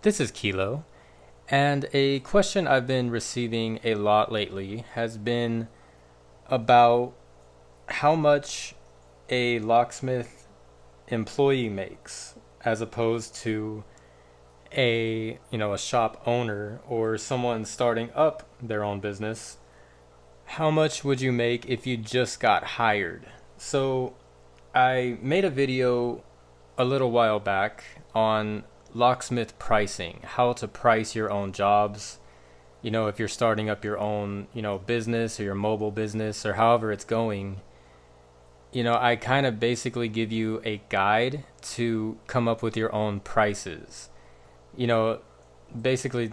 This is Kilo, and a question I've been receiving a lot lately has been about how much a locksmith employee makes as opposed to a shop owner or someone starting up their own business. How much would you make if you just got hired? So I made a video a little while back on locksmith pricing, how to price your own jobs. If you're starting up your own, business or your mobile business or however it's going, I kind of basically give you a guide to come up with your own prices. You know, Basically,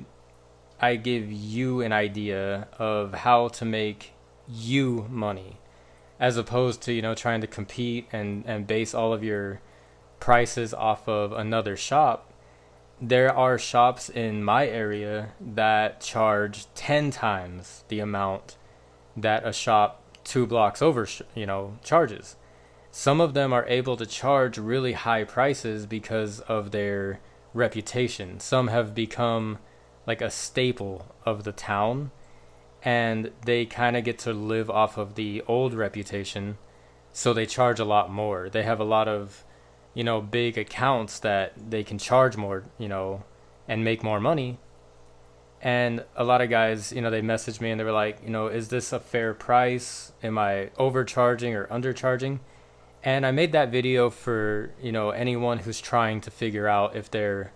I give you an idea of how to make you money as opposed to, trying to compete and base all of your prices off of another shop. There are shops in my area that charge 10 times the amount that a shop 2 blocks over, charges. Some of them are able to charge really high prices because of their reputation. Some have become like a staple of the town, and they kind of get to live off of the old reputation, so they charge a lot more. They have a lot of, big accounts that they can charge more, and make more money. And a lot of guys, they messaged me and they were like, is this a fair price? Am I overcharging or undercharging? And I made that video for, anyone who's trying to figure out if they're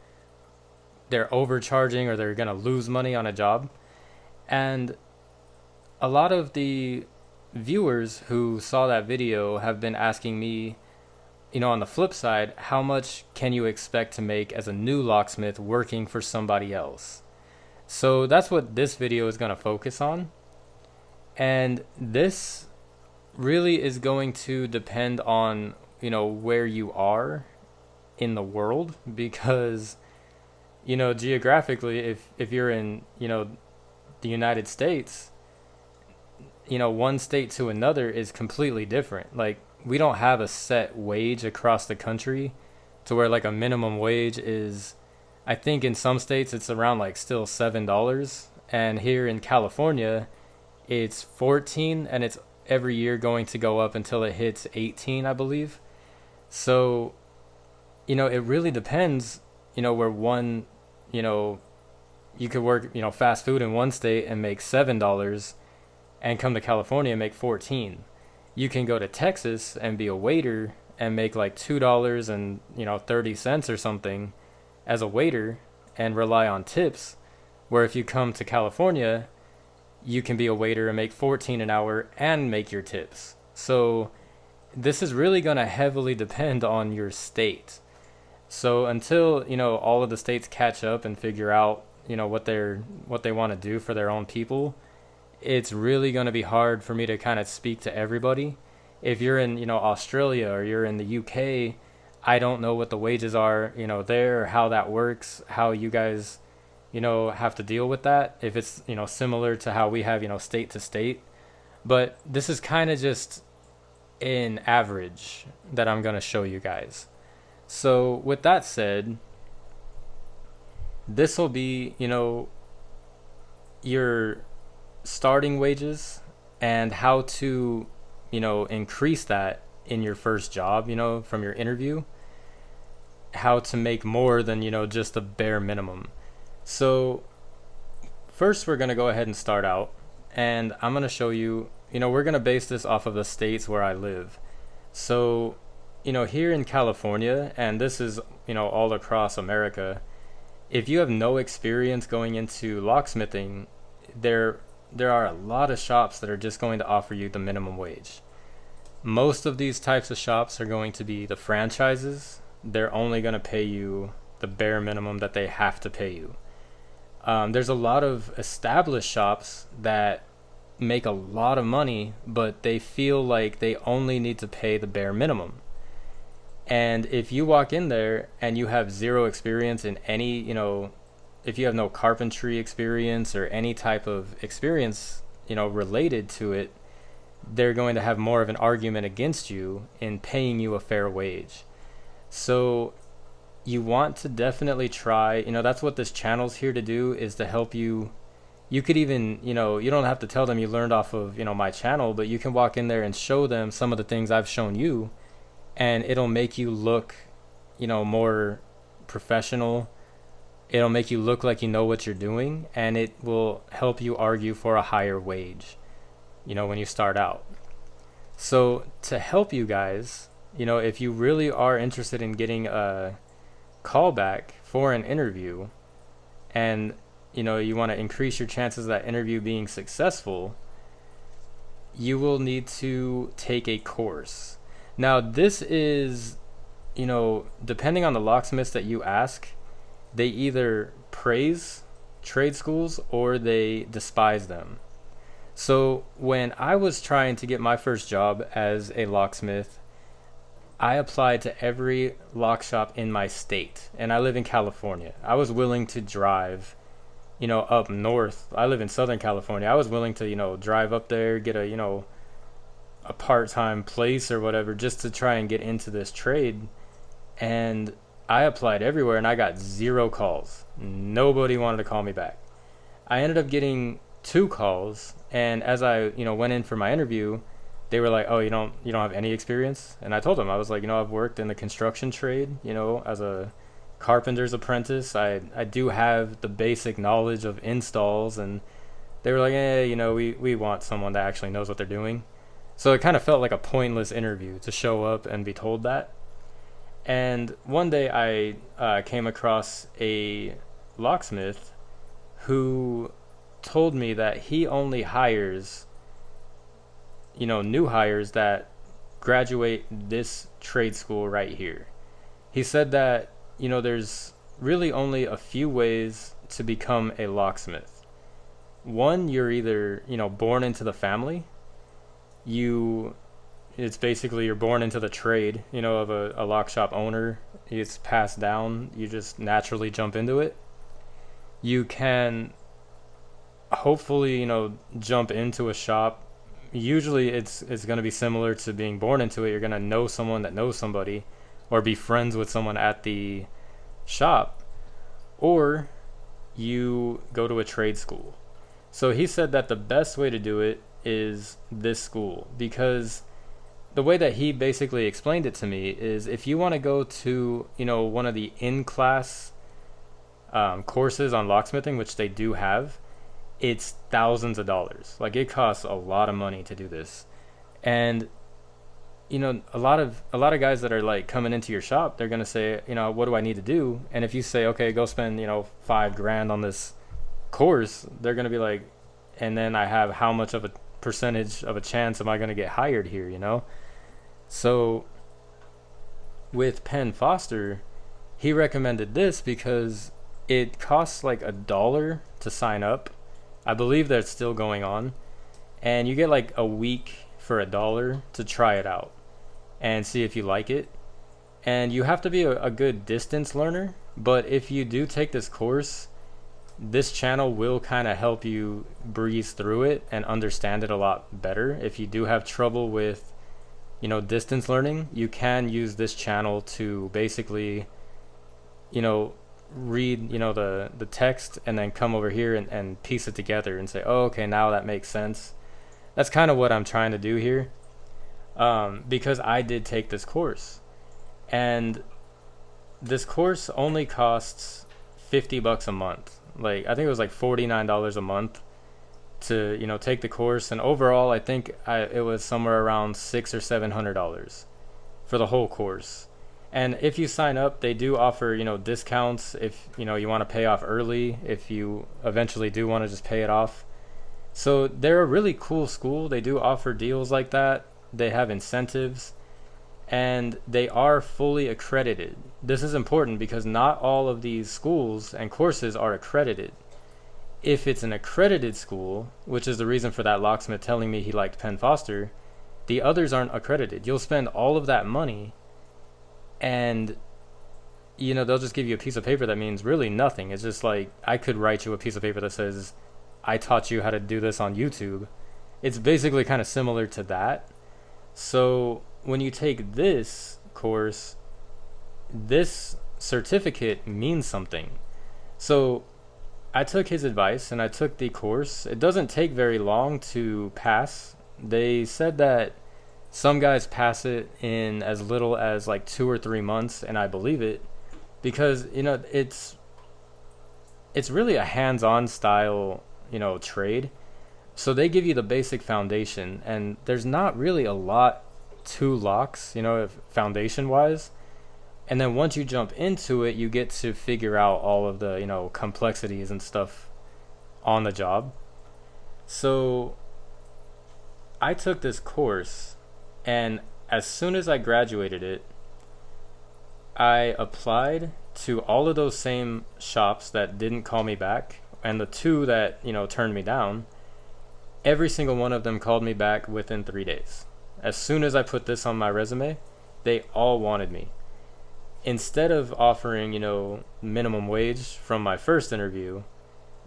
overcharging or they're going to lose money on a job. And a lot of the viewers who saw that video have been asking me, on the flip side, how much can you expect to make as a new locksmith working for somebody else? So that's what this video is going to focus on. And this really is going to depend on, where you are in the world, because, geographically, if you're in, the United States, one state to another is completely different. Like, we don't have a set wage across the country to where like a minimum wage is, I think in some states it's around like still $7, and here in California it's 14, and it's every year going to go up until it hits 18, I believe. So, it really depends, where one, you could work, fast food in one state and make $7 and come to California and make 14. You can go to Texas and be a waiter and make like $2 and, 30 cents or something as a waiter and rely on tips. Where if you come to California, you can be a waiter and make 14 an hour and make your tips. So this is really going to heavily depend on your state. So until, all of the states catch up and figure out, what they want to do for their own people, it's really going to be hard for me to kind of speak to everybody. If you're in, Australia or you're in the UK, I don't know what the wages are, there, how that works, how you guys, have to deal with that. If it's, similar to how we have, state to state. But this is kind of just an average that I'm going to show you guys. So with that said, this will be, your starting wages and how to, increase that in your first job, from your interview, how to make more than, just the bare minimum. So first we're going to go ahead and start out, and I'm going to show you, we're going to base this off of the states where I live. So, here in California, and this is, all across America, if you have no experience going into locksmithing, there are a lot of shops that are just going to offer you the minimum wage. Most of these types of shops are going to be the franchises. They're only going to pay you the bare minimum that they have to pay you. There's a lot of established shops that make a lot of money, but they feel like they only need to pay the bare minimum. And if you walk in there and you have zero experience in any, if you have no carpentry experience or any type of experience, related to it, they're going to have more of an argument against you in paying you a fair wage. So you want to definitely try, that's what this channel's here to do, is to help you. You could even, you don't have to tell them you learned off of, my channel, but you can walk in there and show them some of the things I've shown you, and it'll make you look, more professional. It'll make you look like you know what you're doing, and it will help you argue for a higher wage, when you start out. So to help you guys, if you really are interested in getting a callback for an interview, and you want to increase your chances of that interview being successful, you will need to take a course. Now, this is, depending on the locksmiths that you ask, they either praise trade schools or they despise them. So when I was trying to get my first job as a locksmith, I applied to every lock shop in my state, and I live in California. I was willing to drive, up north. I live in Southern California. I was willing to, drive up there, get a part-time place or whatever, just to try and get into this trade. And I applied everywhere, and I got 0 calls. Nobody wanted to call me back. I ended up getting 2 calls, and as I, went in for my interview, they were like, "Oh, you don't have any experience?" And I told them, I was like, I've worked in the construction trade, as a carpenter's apprentice. I do have the basic knowledge of installs. And they were like, we want someone that actually knows what they're doing. So it kind of felt like a pointless interview to show up and be told that. And one day I came across a locksmith who told me that he only hires, new hires that graduate this trade school right here. He said that, there's really only a few ways to become a locksmith. One, you're either, born into the family. It's basically you're born into the trade, of a lock shop owner. It's passed down. You just naturally jump into it. You can hopefully, jump into a shop. Usually it's going to be similar to being born into it. You're going to know someone that knows somebody, or be friends with someone at the shop, or you go to a trade school. So he said that the best way to do it is this school, because the way that he basically explained it to me is, if you want to go to, one of the in-class courses on locksmithing, which they do have, it's thousands of dollars. Like, it costs a lot of money to do this. And a lot of guys that are like coming into your shop, they're going to say, what do I need to do? And if you say, okay, go spend, $5,000 on this course, they're going to be like, and then I have how much of a percentage of a chance am I going to get hired here, So with Penn Foster, he recommended this because it costs like $1 to sign up. I believe that's still going on. And you get like a week for $1 to try it out and see if you like it. And you have to be a good distance learner. But if you do take this course, this channel will kind of help you breeze through it and understand it a lot better. If you do have trouble with, distance learning, you can use this channel to basically, read, the text, and then come over here and piece it together and say, oh, okay, now that makes sense. That's kind of what I'm trying to do here. Because I did take this course, and this course only costs $50 a month. Like, I think it was like $49 a month to, take the course. And overall, I think it was somewhere around $600 or $700 for the whole course. And if you sign up, they do offer, discounts if, you want to pay off early, if you eventually do want to just pay it off. So they're a really cool school. They do offer deals like that. They have incentives, and they are fully accredited. This is important because not all of these schools and courses are accredited. If it's an accredited school, which is the reason for that locksmith telling me he liked Penn Foster, the others aren't accredited. You'll spend all of that money, and they'll just give you a piece of paper that means really nothing. It's just like, I could write you a piece of paper that says, I taught you how to do this on YouTube. It's basically kind of similar to that. So when you take this course, this certificate means something. So I took his advice and I took the course. It doesn't take very long to pass. They said that some guys pass it in as little as like 2 or 3 months, and I believe it because it's really a hands-on style trade. So they give you the basic foundation, and there's not really a lot to locks, if foundation wise. And then once you jump into it, you get to figure out all of the complexities and stuff on the job. So I took this course, and as soon as I graduated it, I applied to all of those same shops that didn't call me back, and the two that turned me down. Every single one of them called me back within 3 days. As soon as I put this on my resume, they all wanted me. Instead of offering minimum wage from my first interview,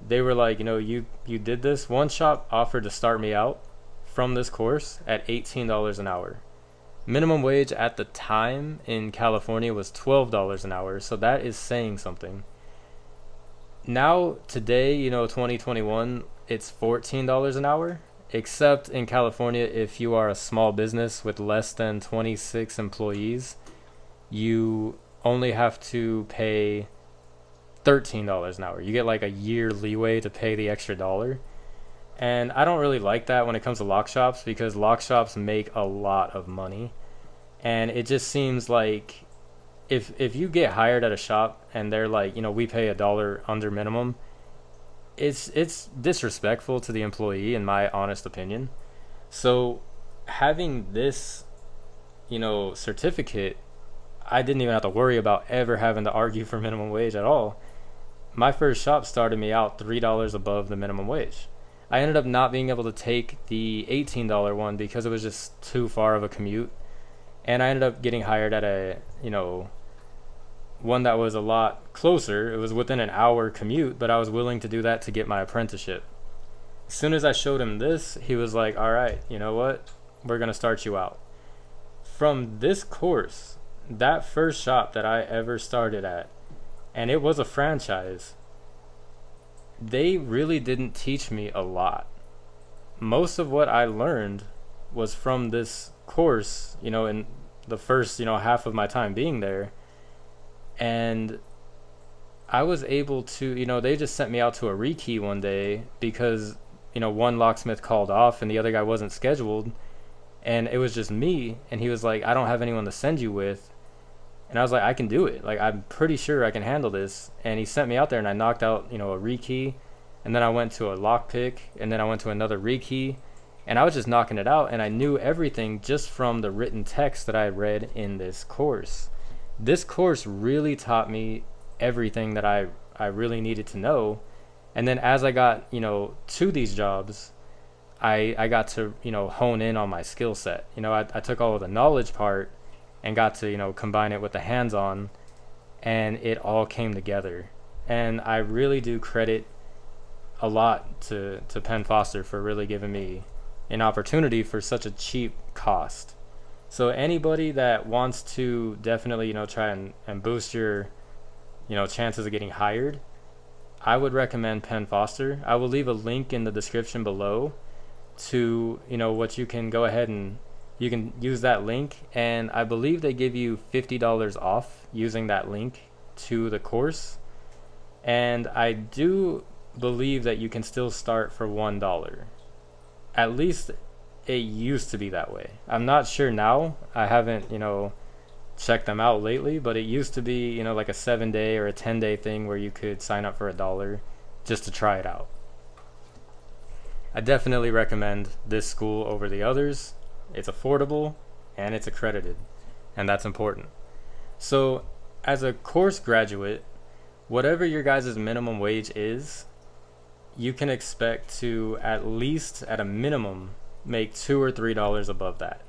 they were like, you did this. One shop offered to start me out from this course at $18 an hour. Minimum wage at the time in California was $12 an hour, so that is saying something. Now, today, 2021, it's $14 an hour, except in California, if you are a small business with less than 26 employees, you only have to pay $13 an hour. You get like a year leeway to pay the extra dollar. And I don't really like that when it comes to lock shops, because lock shops make a lot of money. And it just seems like if you get hired at a shop and they're like, we pay $1 under minimum, it's disrespectful to the employee, in my honest opinion. So having this, certificate, I didn't even have to worry about ever having to argue for minimum wage at all. My first shop started me out $3 above the minimum wage. I ended up not being able to take the $18 one because it was just too far of a commute. And I ended up getting hired at a, one that was a lot closer. It was within an hour commute, but I was willing to do that to get my apprenticeship. As soon as I showed him this, he was like, all right, you know what? We're going to start you out. From this course, that first shop that I ever started at, and it was a franchise, they really didn't teach me a lot. Most of what I learned was from this course, in the first, half of my time being there. And I was able to, they just sent me out to a rekey one day because, one locksmith called off and the other guy wasn't scheduled. And it was just me. And he was like, I don't have anyone to send you with. And I was like, I can do it. Like, I'm pretty sure I can handle this. And he sent me out there and I knocked out, a rekey. And then I went to a lockpick. And then I went to another rekey. And I was just knocking it out. And I knew everything just from the written text that I had read in this course. This course really taught me everything that I really needed to know. And then as I got, to these jobs, I got to, hone in on my skill set. I took all of the knowledge part and got to, combine it with the hands-on, and it all came together. And I really do credit a lot to Penn Foster for really giving me an opportunity for such a cheap cost. So anybody that wants to definitely, try and boost your, chances of getting hired, I would recommend Penn Foster. I will leave a link in the description below to, what you can go ahead and you can use that link. And I believe they give you $50 off using that link to the course. And I do believe that you can still start for $1. At least it used to be that way. I'm not sure now. I haven't, checked them out lately, but it used to be, like a 7-day or a 10-day thing where you could sign up for $1 just to try it out. I definitely recommend this school over the others. It's affordable and it's accredited, and that's important. So as a course graduate, whatever your guys' minimum wage is, you can expect to at least at a minimum make $2 or $3 above that.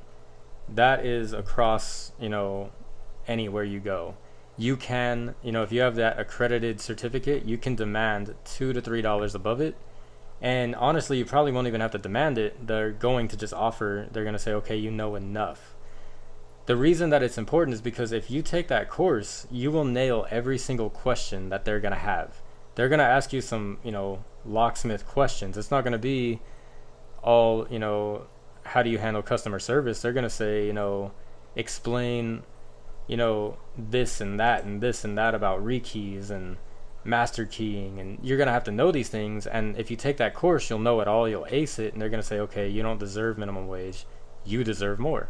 That is across, anywhere you go. You can, if you have that accredited certificate, you can demand $2 to $3 above it. And honestly, you probably won't even have to demand it. They're going to just offer, they're going to say, okay, enough. The reason that it's important is because if you take that course, you will nail every single question that they're going to have. They're going to ask you some, locksmith questions. It's not going to be all, how do you handle customer service? They're going to say, explain, this and that and this and that about rekeys and master keying, and you're going to have to know these things. And if you take that course, you'll know it all, you'll ace it, and they're going to say, okay, you don't deserve minimum wage, you deserve more.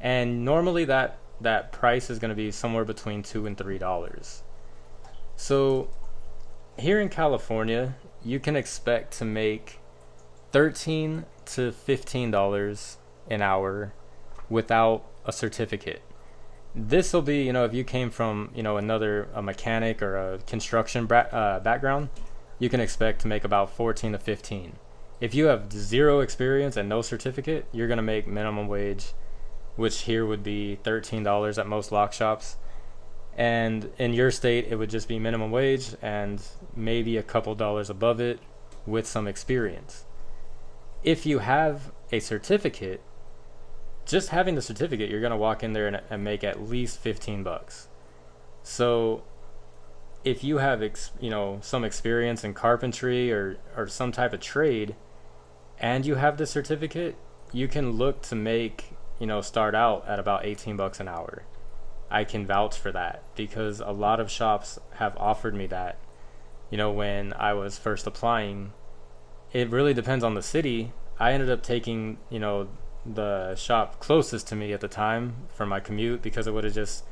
And normally that price is going to be somewhere between $2 and $3. So here in California, you can expect to make $13 to $15 an hour without a certificate. This will be, if you came from, a mechanic or a construction background, you can expect to make about 14 to 15. If you have zero experience and no certificate, you're going to make minimum wage, which here would be $13 at most lock shops. And in your state, it would just be minimum wage and maybe a couple dollars above it with some experience. If you have a certificate, just having the certificate, you're going to walk in there and make at least $15. So if you have some experience in carpentry or some type of trade and you have the certificate, you can look to make, start out at about $18 an hour. I can vouch for that because a lot of shops have offered me that, when I was first applying. It really depends on the city. I ended up taking, the shop closest to me at the time for my commute because it would have just,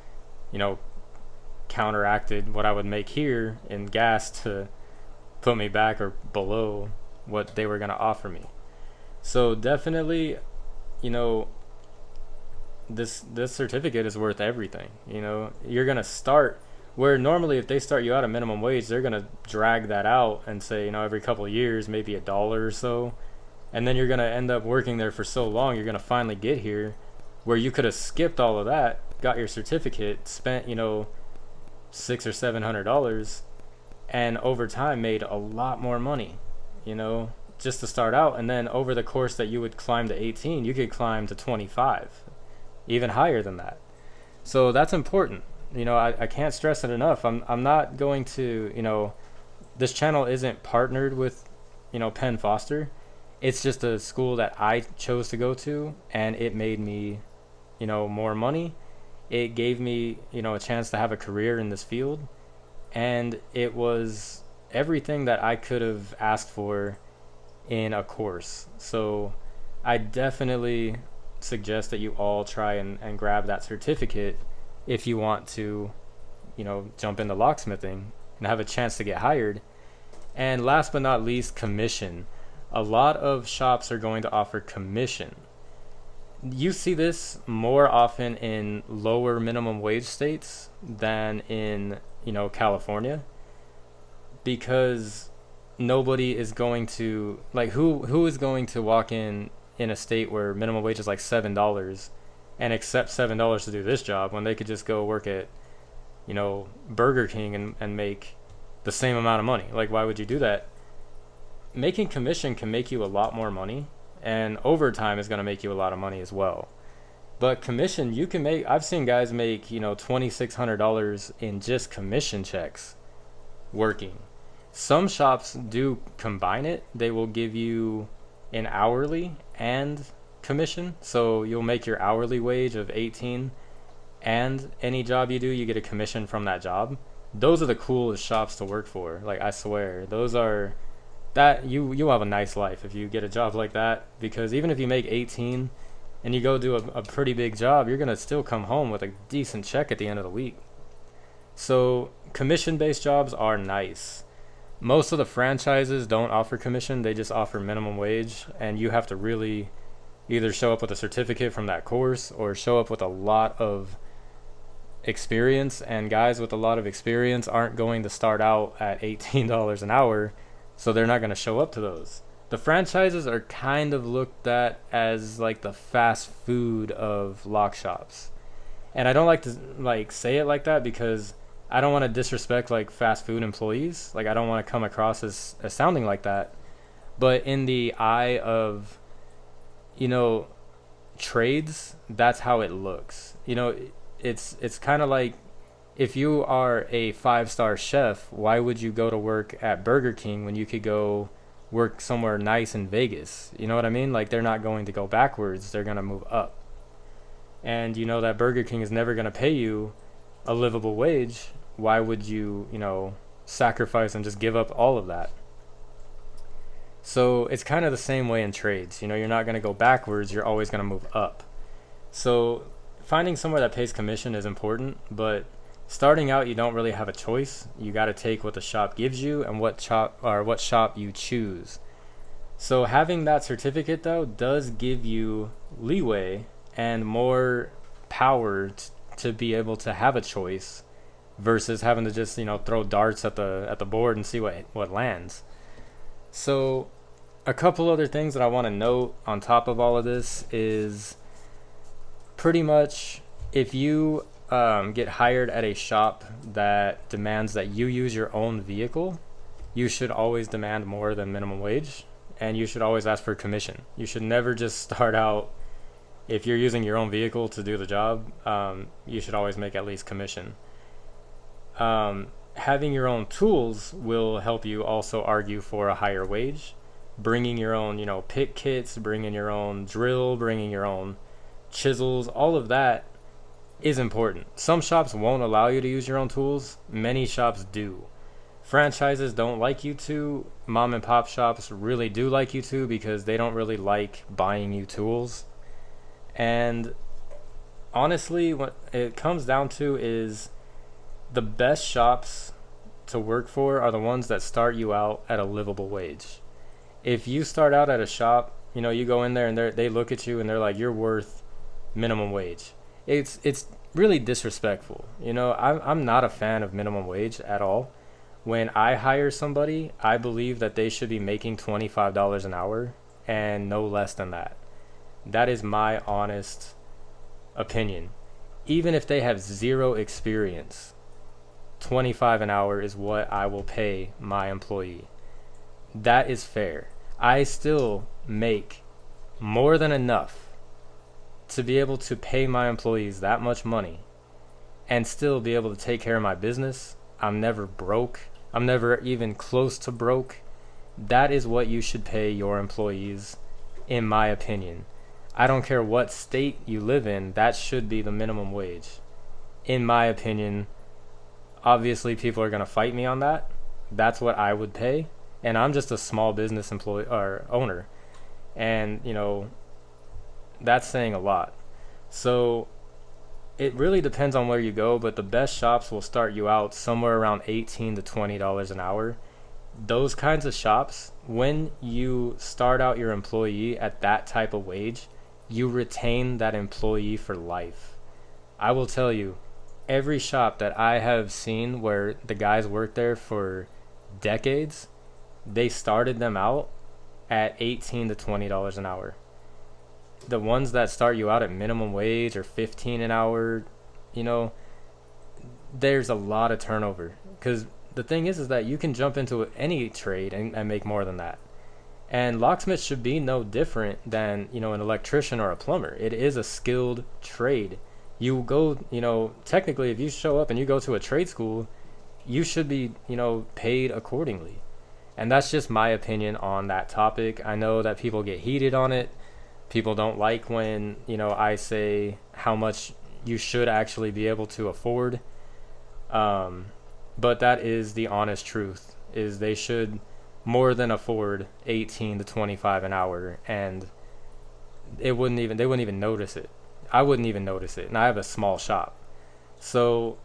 counteracted what I would make here in gas to put me back or below what they were going to offer me. So definitely, this certificate is worth everything. You're going to start where normally if they start you out at minimum wage, they're going to drag that out and say, every couple of years, maybe $1 or so. And then you're going to end up working there for so long, you're going to finally get here where you could have skipped all of that, got your certificate, spent, $600 or $700, and over time made a lot more money, just to start out. And then over the course that you would climb to 18, you could climb to 25, even higher than that. So that's important. I can't stress it enough. I'm not going to, this channel isn't partnered with, Penn Foster. It's just a school that I chose to go to, and it made me, more money. It gave me, a chance to have a career in this field, and it was everything that I could have asked for in a course. So I definitely suggest that you all try and grab that certificate if you want to, jump into locksmithing and have a chance to get hired. And last but not least, commission. A lot of shops are going to offer commission. You see this more often in lower minimum wage states than in, California, because nobody is going to, like, who is going to walk in a state where minimum wage is like $7 and accept $7 to do this job when they could just go work at, Burger King and make the same amount of money? Like, why would you do that? Making commission can make you a lot more money, and overtime is going to make you a lot of money as well. But commission, you can make, I've seen guys make, $2,600 in just commission checks working. Some shops do combine it. They will give you an hourly and commission. So you'll make your hourly wage of 18, and any job you do, you get a commission from that job. Those are the coolest shops to work for. Like, I swear, those are, that you'll have a nice life if you get a job like that, because even if you make 18 and you go do a pretty big job, you're going to still come home with a decent check at the end of the week. So commission-based jobs are nice. Most of the franchises don't offer commission. They just offer minimum wage, and you have to really either show up with a certificate from that course or show up with a lot of experience, and guys with a lot of experience aren't going to start out at $18 an hour, so they're not going to show up to those. The franchises are kind of looked at as like the fast food of lock shops. And I don't like to say it like that because I don't want to disrespect like fast food employees. Like, I don't want to come across as sounding like that. But in the eye of, trades, that's how it looks. You know, it's kind of like, if you are a 5-star chef, why would you go to work at Burger King when you could go work somewhere nice in Vegas? You know what I mean? Like, they're not going to go backwards, they're going to move up. And you know that Burger King is never going to pay you a livable wage. Why would you, sacrifice and just give up all of that? So it's kind of the same way in trades. You know, you're not going to go backwards, you're always going to move up. So finding somewhere that pays commission is important, but starting out, you don't really have a choice. You got to take what the shop gives you and what shop you choose. So having that certificate, though, does give you leeway and more power to be able to have a choice versus having to just, throw darts at the board and see what lands. So a couple other things that I want to note on top of all of this is, pretty much, if you get hired at a shop that demands that you use your own vehicle, you should always demand more than minimum wage, and you should always ask for commission. You should never just start out, if you're using your own vehicle to do the job, you should always make at least commission. Having your own tools will help you also argue for a higher wage. Bringing your own, pick kits, bringing your own drill, bringing your own chisels, all of that is important. Some shops won't allow you to use your own tools. Many shops do. Franchises don't like you to. Mom and pop shops really do like you to, because they don't really like buying you tools. And honestly, what it comes down to is, the best shops to work for are the ones that start you out at a livable wage. If you start out at a shop, you go in there and they look at you and they're like, you're worth minimum wage. It's really disrespectful. I'm not a fan of minimum wage at all. When I hire somebody, I believe that they should be making $25 an hour and no less than that. That is my honest opinion. Even if they have zero experience, $25 an hour is what I will pay my employee. That is fair. I still make more than enough to be able to pay my employees that much money and still be able to take care of my business. I'm never broke. I'm never even close to broke. That is what you should pay your employees, in my opinion. I don't care what state you live in, that should be the minimum wage, in my opinion. Obviously, people are going to fight me on that. That's what I would pay. And I'm just a small business employee or owner. And, that's saying a lot. So it really depends on where you go, but the best shops will start you out somewhere around $18 to $20 an hour. Those kinds of shops, when you start out your employee at that type of wage, you retain that employee for life. I will tell you, every shop that I have seen where the guys worked there for decades, they started them out at $18 to $20 an hour. The ones that start you out at minimum wage or $15 an hour, there's a lot of turnover. Because the thing is that you can jump into any trade and make more than that. And locksmith should be no different than, an electrician or a plumber. It is a skilled trade. You go, technically, if you show up and you go to a trade school, you should be, paid accordingly. And that's just my opinion on that topic. I know that people get heated on it. People don't like when, I say how much you should actually be able to afford. But that is the honest truth, is they should more than afford 18 to 25 an hour, and they wouldn't even notice it. I wouldn't even notice it, and I have a small shop. So,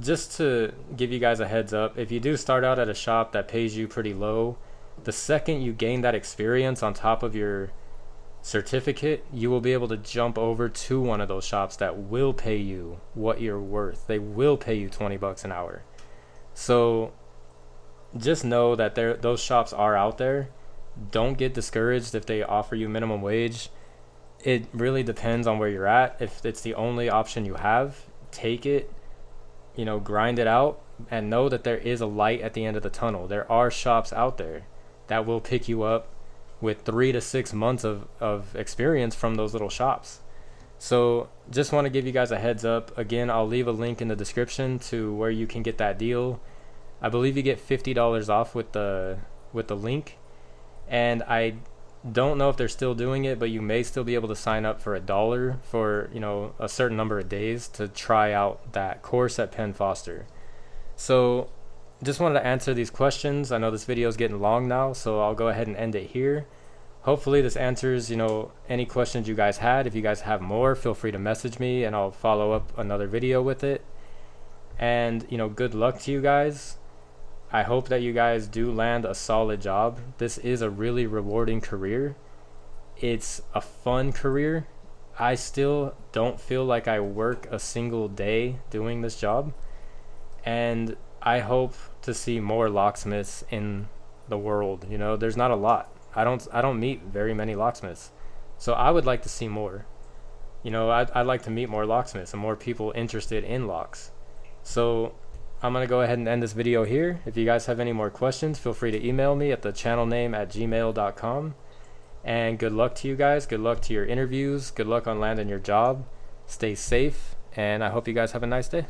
just to give you guys a heads up, if you do start out at a shop that pays you pretty low, the second you gain that experience on top of your certificate, you will be able to jump over to one of those shops that will pay you what you're worth. They will pay you $20 an hour. So just know that those shops are out there. Don't get discouraged if they offer you minimum wage. It really depends on where you're at. If it's the only option you have, take it, grind it out, and know that there is a light at the end of the tunnel. There are shops out there that will pick you up with 3 to 6 months of experience from those little shops. So just want to give you guys a heads up. Again, I'll leave a link in the description to where you can get that deal. I believe you get $50 off with the link, and I don't know if they're still doing it, but you may still be able to sign up for $1 for, you know, a certain number of days to try out that course at Penn Foster. So just wanted to answer these questions. I know this video is getting long now, so I'll go ahead and end it here. Hopefully this answers, you know, any questions you guys had. If you guys have more, feel free to message me and I'll follow up another video with it. And, you know, good luck to you guys. I hope that you guys do land a solid job. This is a really rewarding career. It's a fun career. I still don't feel like I work a single day doing this job. And I hope to see more locksmiths in the world. You know, there's not a lot. I don't meet very many locksmiths. So I would like to see more. You know, I'd like to meet more locksmiths and more people interested in locks. So I'm going to go ahead and end this video here. If you guys have any more questions, feel free to email me at the channel name at gmail.com. And good luck to you guys. Good luck to your interviews. Good luck on landing your job. Stay safe. And I hope you guys have a nice day.